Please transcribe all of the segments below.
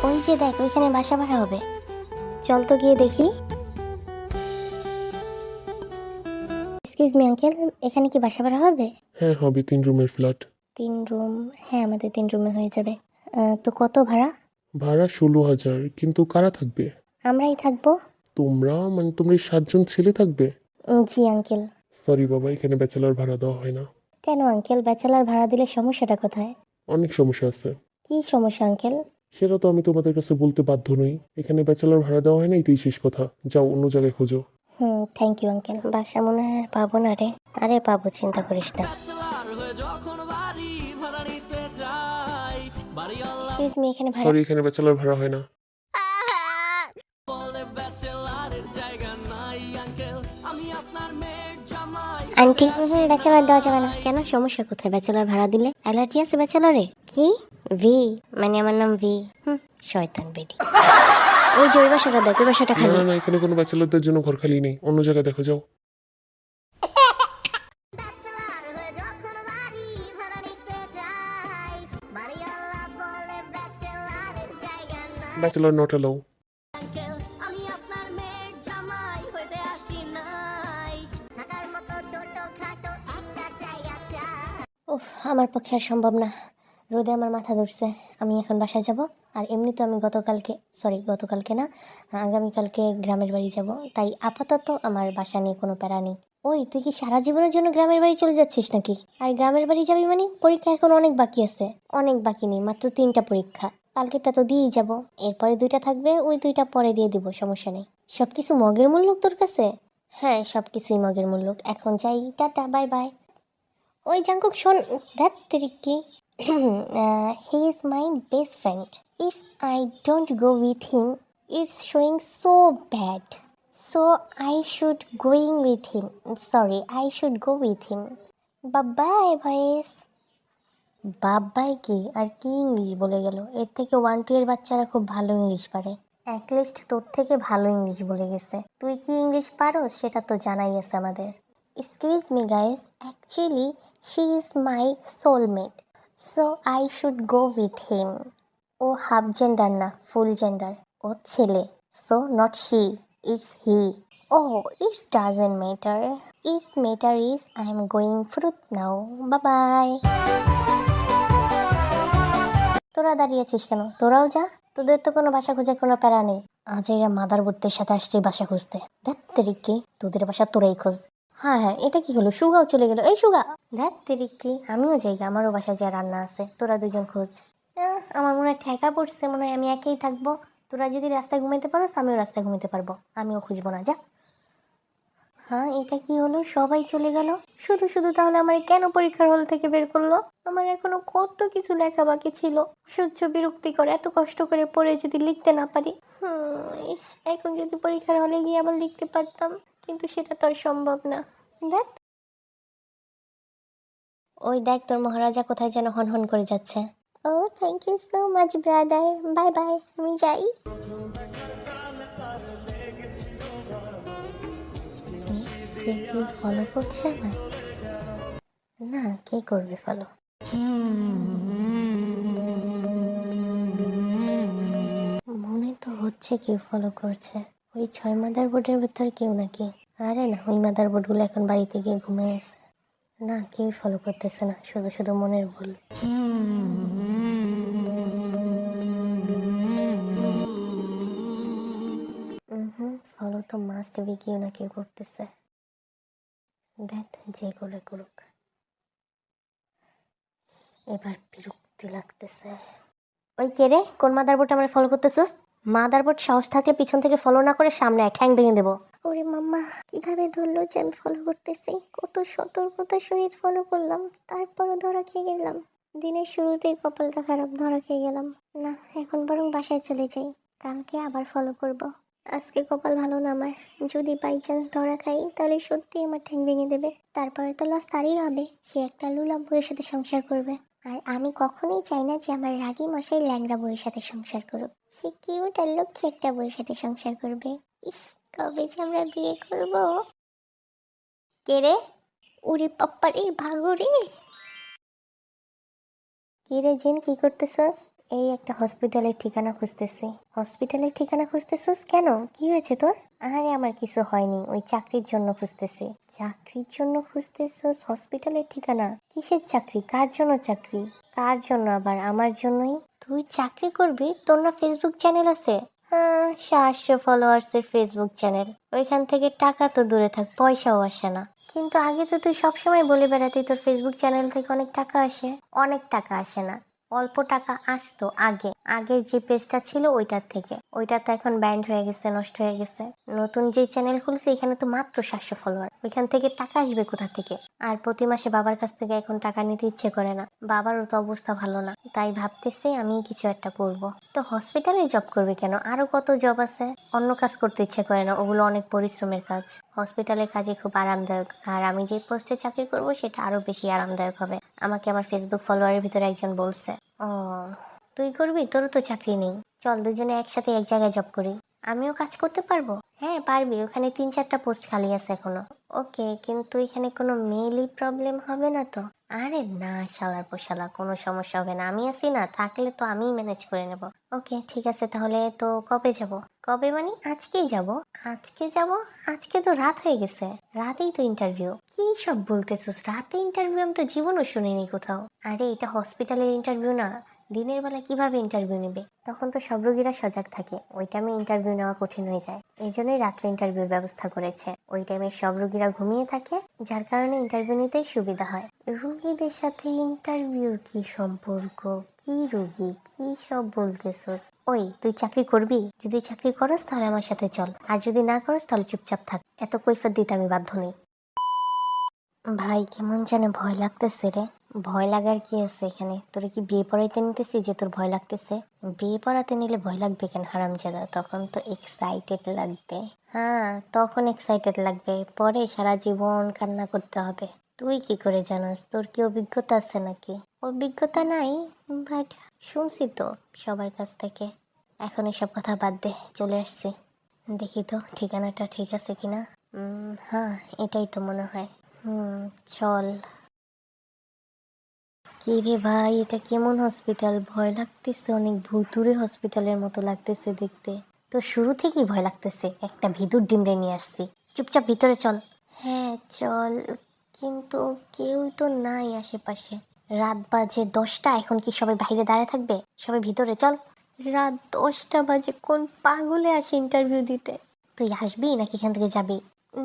ওই যে দেখ, ওইখানে বাসা ভাড়া হবে, চল তো গিয়ে দেখি। এক্সকিউজ মি আঙ্কেল, এখানে কি বাসা ভাড়া হবে? হ্যাঁ হবে, 3 রুমের ফ্ল্যাট। 3 রুম? হ্যাঁ, আমাদের 3 রুমে হয়ে যাবে। তো কত ভাড়া? ভাড়া 16,000, কিন্তু কারা থাকবে? আমরাই থাকবো। তোমরা মানে তোমরা এই 7 জন ছেলে থাকবে? জি আঙ্কেল। সরি বাবা, এখানে ব্যাচেলার ভাড়া দেওয়া হয় না। কেন আঙ্কেল, ব্যাচেলার ভাড়া দিলে সমস্যাটা কোথায়? অনেক সমস্যা আছে। কি সমস্যা আঙ্কেল? সেটা তো আমি তোমাদের কাছে বলতে বাধ্য নই। এখানে ব্যাচেলার ভাড়া দেওয়া হয় না, এটাই শেষ কথা। যাও অন্য জায়গায় খোঁজো। Thank you uncle. বাসা মনে হয় আর পাবো না রে। আরে পাবো, চিন্তা করিস না। এক্সকিউজ মি, এখানে ভাড়া? সরি, এখানে ব্যাচেলার ভাড়া হয় না। আন্টি, ব্যাচেলার দেওয়া যাবে না। কেন, সমস্যা কোথায়? ব্যাচেলার ভাড়া দিলে অ্যালার্জি আছে ব্যাচেলারে? কি? ভি মানে আমার নাম ভি? শয়তান বেডি। ওই যে ওই বাসাটা দেখ, ওই বাসাটা না খালি। না না, এখানে কোনো ব্যাচেলারদের জন্য ঘর খালি নেই, অন্য জায়গায় দেখো, যাও। Bachelor not allow. উফ, আমার পক্ষে আর সম্ভব না। রোদে আমার মাথা ধরছে। আমি এখন বাসায় যাব। আর এমনিতে আমি গতকালকে না, আগামীকালকে গ্রামের বাড়ি যাব। তাই আপাতত আমার বাসা নিয়ে কোনো প্যারা নেই। ওই, তুই কি সারা জীবনের জন্য গ্রামের বাড়ি চলে যাচ্ছিস নাকি? আর গ্রামের বাড়ি যাবি মানে? পরীক্ষা এখন অনেক বাকি আছে। অনেক বাকি নেই, মাত্র 3টা পরীক্ষা। কালকেরটা তো দিয়েই যাব। এরপরে 2টা থাকবে, ওই 2টা পরে দিয়ে দিব, সমস্যা নেই। সবকিছু মগের মূল্য তোর কাছে? হ্যাঁ, সবকিছুই মগের মূল্য। এখন যাই, টাটা, বাই বাই। ওই জাঙ্কুক, শোন। ধ্যাত তেরিকি। He is my best friend. If I don't go with him, it's showing so bad. So I should going with him. Sorry, I should go with him. Bye bye, boys. বাবাই কি আর কি English বলে গেল! এর থেকে 1-2 এর বাচ্চারা খুব ভালো ইংলিশ পারে। অ্যাটলিস্ট তোর থেকে ভালো ইংলিশ বলে গেছে। তুই কি ইংলিশ পারোস সেটা তো জানাই আছে আমাদের। Excuse me guys, actually she is my soulmate, so I should go with him. ও হাফ জেন্ডার না, ফুল জেন্ডার। ও ছেলে, so not she, it's he. Oh, it's doesn't matter. It's matter is I am going fruit now. Bye bye. তোরা দাঁড়িয়েছিস কেন? তোরাও যা। তোদের তো কোনো বাসা খোঁজার কোনো প্যারা নেই। আজ এরা মাদার বোর্ডদের সাথে আসছে বাসা খুঁজতে। ধ্যাত তেরিকি, তোদের বাসা তোরাই খোঁজ। হ্যাঁ হ্যাঁ, এটা কি হলো? সুগাও চলে গেল। এই সুগা! ধ্যাত তেরিকি, আমিও যাই, আমারও বাসা যা রান্না আছে। তোরা 2জন খোঁজ। আমার মনে হয় ঠেকা পড়ছে, মনে হয় আমি একাই থাকবো। তোরা যদি রাস্তায় ঘুমাইতে পারো, আমিও রাস্তায় ঘুমাইতে পারবো। আমিও খুঁজবো না, যা। হ্যাঁ, এটা কি হলো? সবাই চলে গেল শুধু শুধু। তাহলে আমার কেন পরীক্ষার হল থেকে বের করলো? আমার এখনো কত কিছু লেখা বাকি ছিল। সহ্য বিরক্তিকর, এত কষ্ট করে পড়ে যদি লিখতে না পারি। ইস, এখন যদি পরীক্ষার হলে গিয়ে আবার লিখতে পারতাম, কিন্তু সেটা তো আর সম্ভব না। দেখ, ওই দেখ, তোর মহারাজা কোথায় যেন হন হন করে যাচ্ছে। ও, thank you so much brother. Bye bye, আমি যাই। কে কি ফলো করছে না? না, কে করবে ফলো? মনে তো হচ্ছে কেউ ফলো করছে। ওই 6 মাদার বোর্ডের ভেতর কেউ নাকি? আরে না, ওই মাদার বোর্ডগুলো এখন বাড়িতে গিয়ে ঘুমিয়ে আছে। না, কেউ ফলো করতেছে না, শুধু শুধু মনের ভুল। ফলো তো মাস্ট বি কেউ না কেউ করতেছে। দেখ, যে করে করুক। এবার বিরক্তি লাগতেছে। ওই কে রে? কোন মাদারবোর্ড আমরা ফলো করতেছিস? মাদারবোর্ড সাহস থাকলে পিছন থেকে ফলো না করে সামনে আয়, ঠ্যাং ভেঙে দেবো। ওরে মাম্মা, কিভাবে ধরলো যে আমি ফলো করতেছি? কত সতর্কতার সহিত ফলো করলাম, তারপরও ধরা খেয়ে গেলাম। দিনের শুরুতেই কপালটা খারাপ, ধরা খেয়ে গেলাম। না, এখন বরং বাসায় চলে যাই, কালকে আবার ফলো করব। আজকে কপাল ভালো না আমার। যদি বাই চান্স ধরা খাই, তাহলে সত্যি আমার ঠ্যাং ভেঙে দেবে। তারপরে তো লস তারই হবে, সে একটা লুলা বউয়ের সাথে সংসার করবে। আর আমি কখনোই চাই না যে আমার রাগী মশাই ল্যাংড়া বউয়ের সাথে সংসার করুক। সে কিউট আর লক্ষ্মী একটা বউয়ের সাথে সংসার করবে। ইস, কবে যে আমরা বিয়ে করব। কে রে? ওরে পাপ্পা রে, ভাগো রে। কি রে জিন, কি করতেছস? এই একটা হসপিটালের ঠিকানা খুঁজতেছি। হসপিটালের ঠিকানা খুঁজতেছিস কেন? কি হয়েছে তোর? আরে আমার কিছু হয়নি, ওই চাকরির জন্য খুঁজতেছি। চাকরির জন্য খুঁজতেছিস হসপিটালের ঠিকানা? কিসের চাকরি? কার জন্য চাকরি? কার জন্য আবার? আমার জন্যই। তুই চাকরি করবি? তোর না ফেসবুক চ্যানেল আছে? হ্যাঁ, 700 ফলোয়ার্সের ফেসবুক চ্যানেল। ওইখান থেকে টাকা তো দূরে থাক, পয়সাও আসে না। কিন্তু আগে তো তুই সবসময় বলে বেড়াতি তোর ফেসবুক চ্যানেল থেকে অনেক টাকা আসে। অনেক টাকা আসে না, অল্প টাকা আসতো আগে। আগের যে পেজটা ছিল ওইটার থেকে, ওইটা তো এখন ব্যান্ড হয়ে গেছে, নষ্ট হয়ে গেছে। নতুন যে চ্যানেল খুলছে এখানে তো মাত্র 700 ফলোয়ার, ওইখান থেকে টাকা আসবে কোথা থেকে? আর প্রতি মাসে বাবার কাছ থেকে এখন টাকা নিতে ইচ্ছে করে না, বাবারও তো অবস্থা ভালো না, তাই ভাবতেছি আমি কিছু একটা করব। তো হসপিটালে জব করবে কেন? আরো কত জব আছে। অন্য কাজ করতে ইচ্ছে করে না, ওগুলো অনেক পরিশ্রমের কাজ। হসপিটালের কাজে খুব আরামদায়ক, আর আমি যে পোস্টে চাকরি করব সেটা আরো বেশি আরামদায়ক হবে, আমাকে আমার ফেসবুক ফলোয়ারের ভিতরে একজন বলছে। ও, তুই করবি? তোরও তো চাকরি নেই, চল দুজনে একসাথে এক জায়গায় জব করি। আমিও কাজ করতে পারবো। হ্যাঁ পারবি, ওখানে 3-4টা পোস্ট খালি আছে এখনো। ওকে, কিন্তু এখানে কোনো মেইলি প্রবলেম হবে না তো? আরে না শালার পোশালা, কোনো সমস্যা হবে না, আমি আছি না, থাকলে তো আমিই ম্যানেজ করে নেব। ওকে ঠিক আছে, তাহলে তো কবে যাব? কবে মানে আজকেই যাব? আজকে যাব? আজকে তো রাত হয়ে গেছে, রাতেই তো ইন্টারভিউ। কি সব বলতেছিস? রাতে ইন্টারভিউ? আমি তো জীবনও শুনিনি কোথাও। আরে এটা হসপিটালের ইন্টারভিউ না, দিনের বেলা কিভাবে ইন্টারভিউ নেবে? তখন তো সব রোগীরা সজাগ থাকে, ওই টাইমে ইন্টারভিউ নেওয়া কঠিন হয়ে যায়, এই জন্যই রাত্রে ইন্টারভিউর ব্যবস্থা করেছে। ওই টাইমে সব রোগীরা ঘুমিয়ে থাকে, যার কারণে ইন্টারভিউ নিতেই সুবিধা হয়। রোগীদের সাথে ইন্টারভিউর কি সম্পর্ক? কি রোগী? কি সব বলতেছস? ওই তুই চাকরি করবি? যদি চাকরি করস তাহলে আমার সাথে চল, আর যদি না করস তাহলে চুপচাপ থাক, এত কৈফিয়ত দিতে আমি বাধ্য নই। ভাই কেমন জানে ভয় লাগতেছে রে। ভয় লাগার কি আছে এখানে? তোরে কি বিয়ে পড়াইতে নিতেছি যে তোর ভয় লাগতেছে? বিয়ে পড়াতে নিলে ভয় লাগবে কেন হারামজাদা? তখন তো এক্সাইটেড লাগবে। হ্যাঁ তখন এক্সাইটেড লাগবে, পরে সারা জীবন কান্না করতে হবে। তুই কি করে জানোস? তোর কি অভিজ্ঞতা আছে নাকি? অভিজ্ঞতা নাই, বাট শুনছি তো সবার কাছ থেকে। এখন এসব কথা বাদ দে, চলে আসছি। দেখি তো ঠিকানাটা ঠিক আছে কিনা। হ্যাঁ এটাই তো মনে হয়। চল। কি রে ভাই, এটা কেমন হসপিটাল? ভয় লাগতেছে অনেক, ভুতুড়ে হসপিটালের মতো লাগতেছে দেখতে। তো শুরু থেকেই ভয় লাগতেছে, একটা ভিতর ডিমড়ে নিয়ে আসছি। চুপচাপ ভিতরে চল। হ্যাঁ চল, কিন্তু কেউ তো নাই আশেপাশে। রাত বাজে 10টা, এখন কি সবাই বাইরে দাঁড়িয়ে থাকবে? সবাই ভিতরে চল। রাত 10টা বাজে, কোন পাগলে আসে ইন্টারভিউ দিতে? তুই আসবি নাকি এখান থেকে যাবি?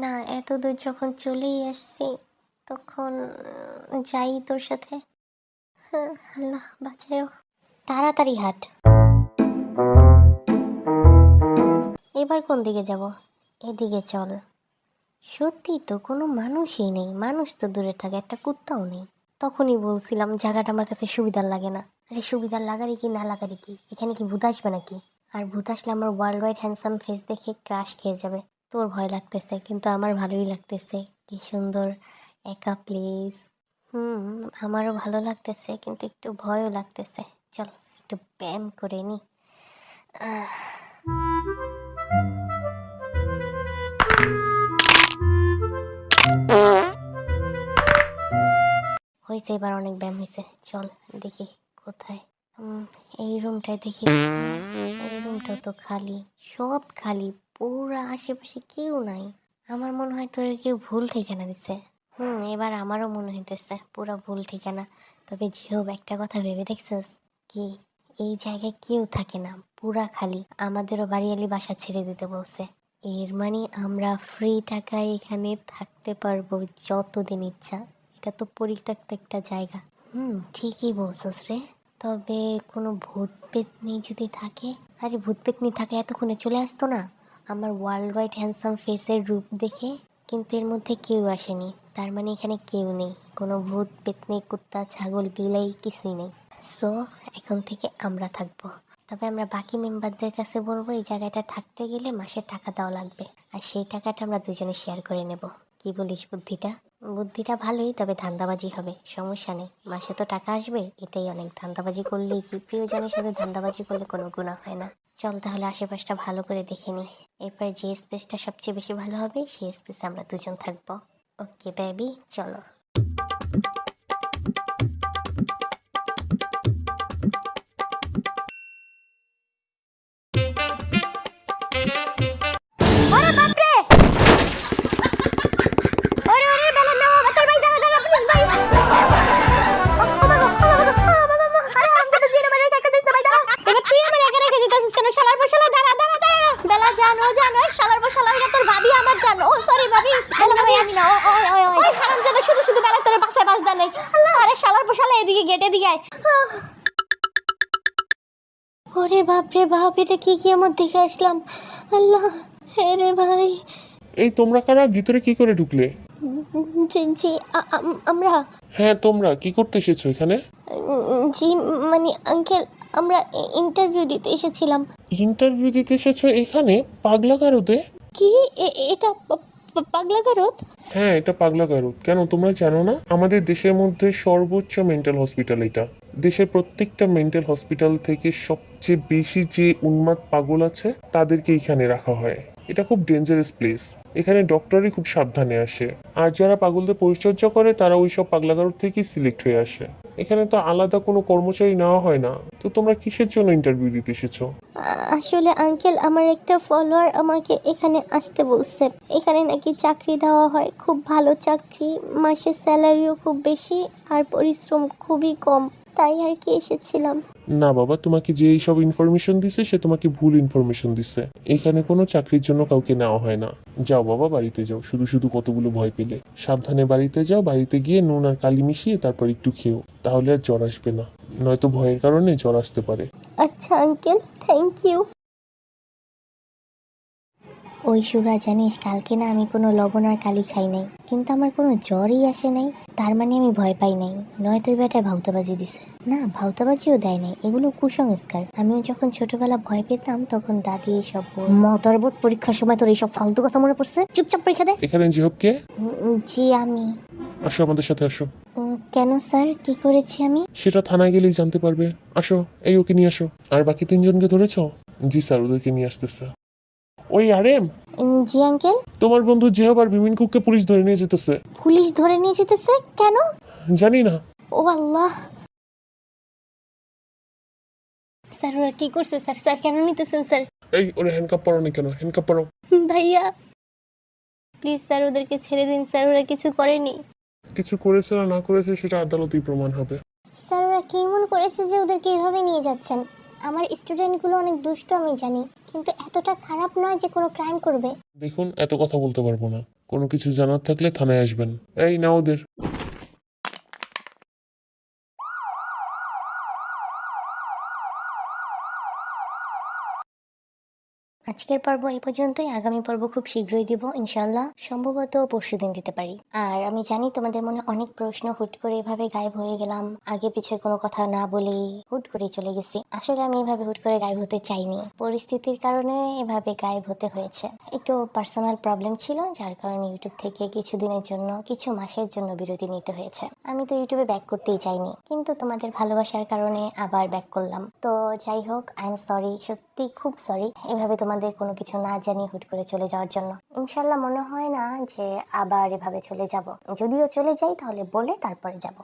না, এত দূর যখন চলেই আসছি তখন যাই তোর সাথে। হ্যাঁ, আল্লাহ বাঁচাও। তাড়াতাড়ি হাঁট। এবার কোন দিকে যাব? এদিকে চল। সত্যি তো কোনো মানুষই নেই, মানুষ তো দূরে থাকে, একটা কুত্তাও নেই। তখনই বলছিলাম জায়গাটা আমার কাছে সুবিধার লাগে না। আরে সুবিধার লাগারই কি না লাগারই কি, এখানে কি ভূত আসবে নাকি? আর ভূত আসলে আমার ওয়ার্ল্ড ওয়াইড হ্যান্ডসাম ফেস দেখে ক্রাশ খেয়ে যাবে। তোর ভয় লাগতেছে কিন্তু আমার ভালোই লাগতেছে। কি সুন্দর একা প্লেস। আমারও ভালো লাগতেছে কিন্তু একটু ভয়ও লাগতেছে। চল একটু ব্যায়াম করে নি। হয়েছে, এবার অনেক ব্যায়াম হয়েছে। চল দেখি কোথায়। উম, এই রুমটায় দেখি। এই রুমটাও তো খালি, সব খালি, পুরা আশেপাশে কেউ নাই। আমার মনে হয় তোরে কেউ ভুল ঠিকানা দিছে। এবার আমারও মনে হইতেছে পুরা ভুল ঠিকানা। তবে যেও একটা কথা ভেবে দেখছস কি? এই জায়গায় কেউ থাকে না, পুরা খালি। আমাদেরও বাড়িয়ালি বাসা ছেড়ে দিতে বলছে। এর মানে আমরা ফ্রি টাকায় এখানে থাকতে পারবো যতদিন ইচ্ছা। এটা তো পরিত্যক্ত একটা জায়গা। ঠিকই বলছস রে। তবে কোনো ভূত পেতনি যদি থাকে? আরে ভূত পেতনি থাকলে এতক্ষণে চলে আসতো না আমার ওয়ার্ল্ড ওয়াইড হ্যান্ডসাম ফেসের রূপ দেখে। কিন্তু এর মধ্যে কেউ আসেনি, তার মানে এখানে কেউ নেই, কোনো ভূত পেতনি কুত্তা ছাগল বিলাই কিছুই নেই। সো এখন থেকে আমরা থাকবো। তবে আমরা বাকি মেম্বারদের কাছে বলবো এই জায়গাটা থাকতে গেলে মাসে টাকা দেওয়া লাগবে, আর সেই টাকাটা আমরা দুজনে শেয়ার করে নেব। কি বলিস বুদ্ধিটা? বুদ্ধিটা ভালোই, তবে ধান্দাবাজি হবে। সমস্যা নেই, মাসে তো টাকা আসবে, এটাই অনেক। ধান্দাবাজি করলেই কি, প্রিয়জনের সাথে ধান্দাবাজি করলে কোনো গুনাহ হয় না। চল তাহলে আশেপাশটা ভালো করে দেখে নিই, এরপর যে স্পেসটা সবচেয়ে বেশি ভালো হবে সেই স্পেসে আমরা দুজন থাকবো। ওকে বেবি, চলো। আরে শালার পোশালা এদিকে গেটে দিকে আয়। ওরে বাপ রে বাপ, এটা কি কিয়ামত দেখে আসলাম। আল্লাহ, হে রে ভাই। এই তোমরা কারা, ভিতরে কি করে ঢুকলে? জি জি, আমরা হ্যাঁ তোমরা কি করতে এসেছো এখানে? জি মানে আঙ্কেল, আমরা ইন্টারভিউ দিতে এসেছিলাম। ইন্টারভিউ দিতে এসেছো এখানে পাগলা গারদে? কি এটা পাগলা গারদ? হ্যাঁ এটা পাগলা গারদ। কেন তোমরা জানো না আমাদের দেশের মধ্যে সর্বোচ্চ মেন্টাল হসপিটাল এটা। দেশের প্রত্যেকটা মেন্টাল হসপিটাল থেকে সবচেয়ে বেশি যে উন্মাদ পাগল আছে তাদেরকে এখানে রাখা হয়। এটা খুব ডেঞ্জারাস প্লেস। এখানে ডক্টরই খুব সাবধানে আসে, আর যারা পাগলদের পরিচর্যা করে তারা ওই সব পাগলা গারদ থেকেই সিলেক্ট হয়ে আসে। এখানে তো আলাদা কোনো কর্মচারী নেওয়া হয় না। তো তোমরা কিসের জন্য ইন্টারভিউ দিতে এসেছো? আসলে আঙ্কেল, আমার একটা ফলোয়ার আমাকে এখানে আসতে বলছে। এখানে নাকি চাকরি দেওয়া হয়, খুব ভালো চাকরি, মাসের স্যালারিও খুব বেশি আর পরিশ্রম খুবই কম, তাই আর কি এসেছিলাম। না বাবা, তোমাকে যে এইসব ইনফরমেশন দিছে সে তোমাকে ভুল ইনফরমেশন দিছে। এখানে কোনো চাকরির জন্য কাউকে নেওয়া হয় না। যাও বাবা বাড়িতে যাও, শুধু শুধু কতগুলো ভয় পেলে। সাবধানে বাড়িতে যাও, বাড়িতে গিয়ে নুন আর কালি মিশিয়ে তারপর একটু খেও, তাহলে আর জ্বর আসবে না। নয়তো ভয়ের কারণে জ্বর আসতে পারে। আচ্ছা আঙ্কেল, থ্যাংক ইউ। ওই সুগা, জানিস কালকে না আমি কোনো লবণ আর কালি খাই নাই, কিন্তু আমার কোনো জ্বরই আসে নাই। তার মানে আমি ভয় পাই নাই, নয়তো ওই বেটায় ভাউতাবাজি দিছে। না, ভাউতাবাজিও দেয় নাই, এগুলো কুসংস্কার। আমিও যখন ছোটবেলা ভয় পেতাম তখন দাদি এইসব মতরবোধ পরীক্ষার সময় তোর এইসব ফালতু কথা মনে পড়ছে, চুপচাপ পরীক্ষা দে। এখানে যে হোক কে? জি আমি। আসো আমাদের সাথে আসো। কেন স্যার, কি করেছি আমি? সেটা থানায় গেলেই জানতে পারবে। আসো, এই ওকে নিয়ে আসো। আর বাকি তিনজনকে ধরেছো? জি স্যার, ওদেরকে নিয়ে আসতেছে। ওই আরেম, জি আঙ্কেল। তোমার বন্ধু জেহব আর বিমিন কুককে পুলিশ ধরে নিয়ে যেতেছে। পুলিশ ধরে নিয়ে যেতেছে কেন? জানি না। ও আল্লাহ। স্যার ওরা কি করছে স্যার? স্যার কেন নিতেছেন স্যার? এই ওরা হ্যান্ডকাপ পরো না কেন? হ্যান্ডকাপ পরো। ভাইয়া প্লিজ স্যার, ওদেরকে ছেড়ে দিন স্যার, ওরা কিছু করেনি। কিছু করেছে না না করেছে সেটা আদালতেই প্রমাণ হবে। স্যার ওরা কি এমন করেছে যে ওদেরকে এইভাবে নিয়ে যাচ্ছেন? আমার স্টুডেন্টগুলো অনেক দুষ্ট আমি জানি, কিন্তু এতটা খারাপ নয় যে কোনো ক্রাইম করবে। দেখুন এত কথা বলতে পারবো না। কোনো কিছু জানার থাকলে থানায় আসবেন। এই না ওদের। আজকের পর্ব এই পর্যন্তই। আগামী পর্ব খুব শীঘ্রই দিব ইনশাল্লাহ, সম্ভবত পরশুদিন দিতে পারি। আর আমি জানি তোমাদের মনে অনেক প্রশ্ন, হুট করে এভাবে গায়েব হয়ে গেলাম, আগে পিছে কোনো কথা না বলেই হুট করে চলে গেছি। আসলে আমি এভাবে হুট করে গায়েব হতে চাইনি, পরিস্থিতির কারণে এভাবে গায়েব হতে হয়েছে। একটু পার্সোনাল প্রবলেম ছিল, যার কারণে ইউটিউব থেকে কিছুদিনের জন্য, কিছু মাসের জন্য বিরতি নিতে হয়েছে। আমি তো ইউটিউবে ব্যাক করতেই চাইনি, কিন্তু তোমাদের ভালোবাসার কারণে আবার ব্যাক করলাম। তো যাই হোক, আই এম সরি, সত্যি খুব সরি এভাবে তোমাদের কোনো কিছু না জানিয়ে হুট করে চলে যাওয়ার জন্য। ইনশাল্লাহ মনে হয় না যে আবার এভাবে চলে যাব, যদিও চলে যাই তাহলে বলে তারপরে যাব।